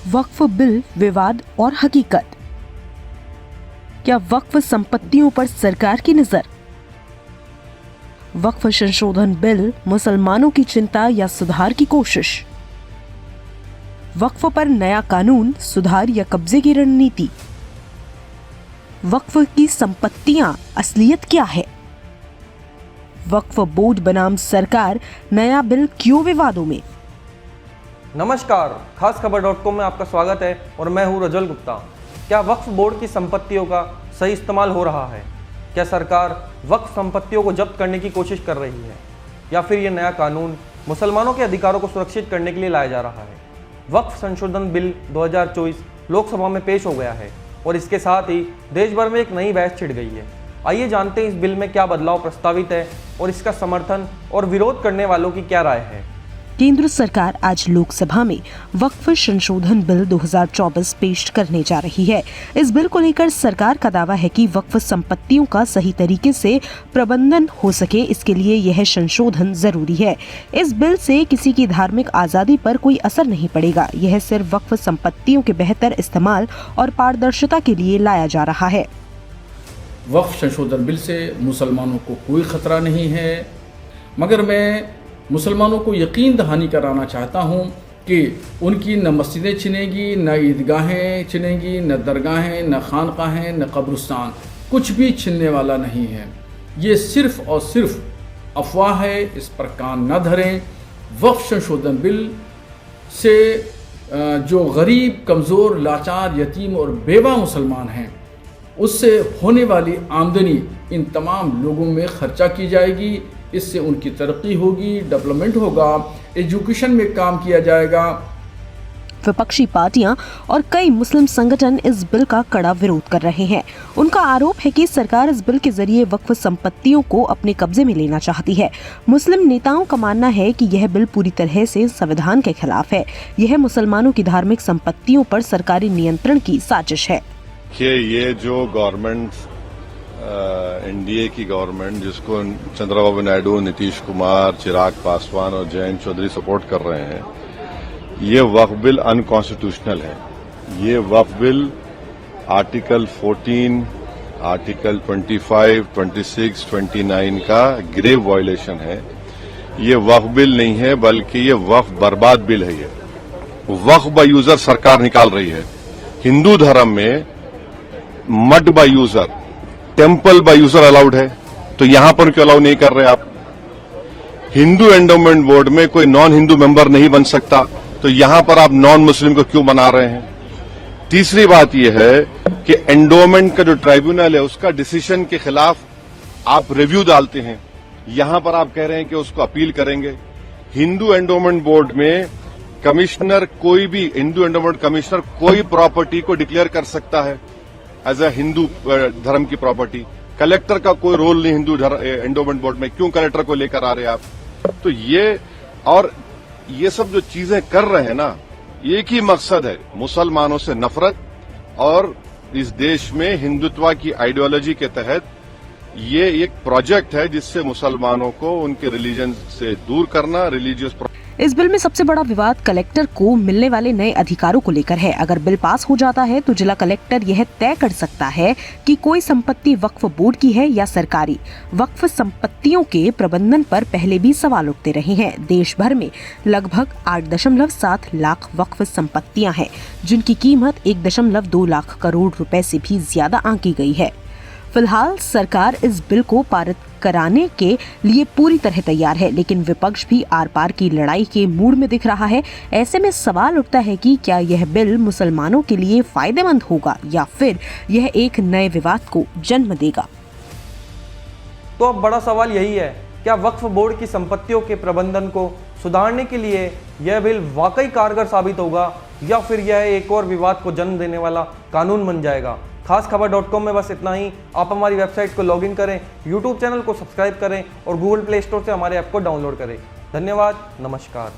वक्फ bill विवाद और हकीकत। क्या वक्फ संपत्तियों पर सरकार की नजर? वक्फ संशोधन बिल मुसलमानों की चिंता या सुधार की कोशिश? वक्फ पर नया कानून, सुधार या कब्जे की रणनीति? वक्फ की संपत्तियां असलियत क्या है? वक्फ बोर्ड बनाम सरकार, नया बिल क्यों विवादों में? नमस्कार, खास खबर.com में आपका स्वागत है और मैं हूं रजल गुप्ता। क्या वक्फ बोर्ड की संपत्तियों का सही इस्तेमाल हो रहा है? क्या सरकार वक्फ संपत्तियों को जब्त करने की कोशिश कर रही है या फिर ये नया कानून मुसलमानों के अधिकारों को सुरक्षित करने के लिए लाया जा रहा है? वक्फ संशोधन बिल 2024 लोकसभा में पेश हो गया है और इसके साथ ही देश भर में एक नई बहस छिड़ गई है। आइए जानते हैं इस बिल में क्या बदलाव प्रस्तावित है और इसका समर्थन और विरोध करने वालों की क्या राय है। केंद्र सरकार आज लोकसभा में वक्फ संशोधन बिल 2024 पेश करने जा रही है। इस बिल को लेकर सरकार का दावा है कि वक्फ संपत्तियों का सही तरीके से प्रबंधन हो सके, इसके लिए यह संशोधन जरूरी है। इस बिल से किसी की धार्मिक आजादी पर कोई असर नहीं पड़ेगा। यह सिर्फ वक्फ संपत्तियों के बेहतर इस्तेमाल और पारदर्शिता के लिए लाया जा रहा है। वक्फ संशोधन बिल से मुसलमानों को कोई खतरा नहीं है, मगर मैं मुसलमानों को यकीन दहानी कराना चाहता हूँ कि उनकी न मस्जिदें छिनेगी, न ईदगाहें छिनेगी, न दरगाहें, न खानकाहें, न कब्रिस्तान, कुछ भी छिनने वाला नहीं है। ये सिर्फ़ और सिर्फ अफवाह है, इस पर कान न धरें। वक्फ संशोधन बिल से जो गरीब, कमज़ोर, लाचार, यतीम और बेवा मुसलमान हैं, उससे होने वाली आमदनी इन तमाम लोगों में खर्चा की जाएगी। इससे उनकी तरक्की होगी, डेवलपमेंट होगा, एजुकेशन में काम किया जाएगा। विपक्षी पार्टियां और कई मुस्लिम संगठन इस बिल का कड़ा विरोध कर रहे हैं। उनका आरोप है कि सरकार इस बिल के जरिए वक्फ संपत्तियों को अपने कब्जे में लेना चाहती है। मुस्लिम नेताओं का मानना है कि यह बिल पूरी तरह से संविधान के खिलाफ है। यह मुसलमानों की धार्मिक संपत्तियों पर सरकारी नियंत्रण की साजिश है। ये जो गवर्नमेंट एनडीए की गवर्नमेंट, जिसको चंद्रबाबू नायडू, नीतीश कुमार, चिराग पासवान और जयंत चौधरी सपोर्ट कर रहे हैं, ये वक्फ बिल अनकॉन्स्टिट्यूशनल है। ये वक्फ बिल आर्टिकल 14, आर्टिकल 25, 26, 29 का ग्रेव वायलेशन है। ये वक्फ बिल नहीं है, बल्कि ये वक्फ बर्बाद बिल है। ये वक्फ बाय यूजर सरकार निकाल रही है। हिंदू धर्म में mud by user, temple by user allowed है, तो यहां पर क्यों अलाउ नहीं कर रहे आप? हिंदू एंडोमेंट बोर्ड में कोई नॉन हिंदू मेंबर नहीं बन सकता, तो यहां पर आप नॉन मुस्लिम को क्यों बना रहे हैं? तीसरी बात यह है कि एंडोमेंट का जो ट्राइब्यूनल है, उसका डिसीजन के खिलाफ आप रिव्यू डालते हैं। यहां पर आप कह रहे हैं कि उसको अपील करेंगे। हिंदू एंडोमेंट बोर्ड में कमिश्नर, कोई भी हिंदू एंडोमेंट कमिश्नर कोई प्रॉपर्टी को डिक्लेयर कर सकता है एज अ हिंदू धर्म की प्रॉपर्टी। कलेक्टर का कोई रोल नहीं हिंदू एंडोमेंट बोर्ड में, क्यों कलेक्टर को लेकर आ रहे हैं आप? तो ये सब जो चीजें कर रहे हैं ना, एक ही मकसद है, मुसलमानों से नफरत और इस देश में हिंदुत्व की आइडियोलॉजी के तहत ये एक प्रोजेक्ट है जिससे मुसलमानों को उनके रिलीजन से दूर करना, रिलीजियस। इस बिल में सबसे बड़ा विवाद कलेक्टर को मिलने वाले नए अधिकारों को लेकर है। अगर बिल पास हो जाता है तो जिला कलेक्टर यह तय कर सकता है कि कोई संपत्ति वक्फ बोर्ड की है या सरकारी। वक्फ संपत्तियों के प्रबंधन पर पहले भी सवाल उठते रहे हैं। देश भर में लगभग 8.7 लाख वक्फ संपत्तियां हैं, जिनकी कीमत 1.2 लाख करोड़ रुपए से भी ज्यादा आंकी गई है। फिलहाल सरकार इस बिल को पारित कराने के लिए पूरी तरह तैयार है, लेकिन विपक्ष भी आर पार की लड़ाई के मूड में दिख रहा है। ऐसे में सवाल उठता है कि क्या यह बिल मुसलमानों के लिए फायदेमंद होगा या फिर यह एक नए विवाद को जन्म देगा। तो अब बड़ा सवाल यही है, क्या वक्फ बोर्ड की संपत्तियों के प्रबंधन को सुधारने के लिए यह बिल वाकई कारगर साबित होगा या फिर यह एक और विवाद को जन्म देने वाला कानून बन जाएगा? खास खबर.com में बस इतना ही। आप हमारी वेबसाइट को लॉगिन करें, यूट्यूब चैनल को सब्सक्राइब करें और गूगल प्ले स्टोर से हमारे ऐप को डाउनलोड करें। धन्यवाद, नमस्कार।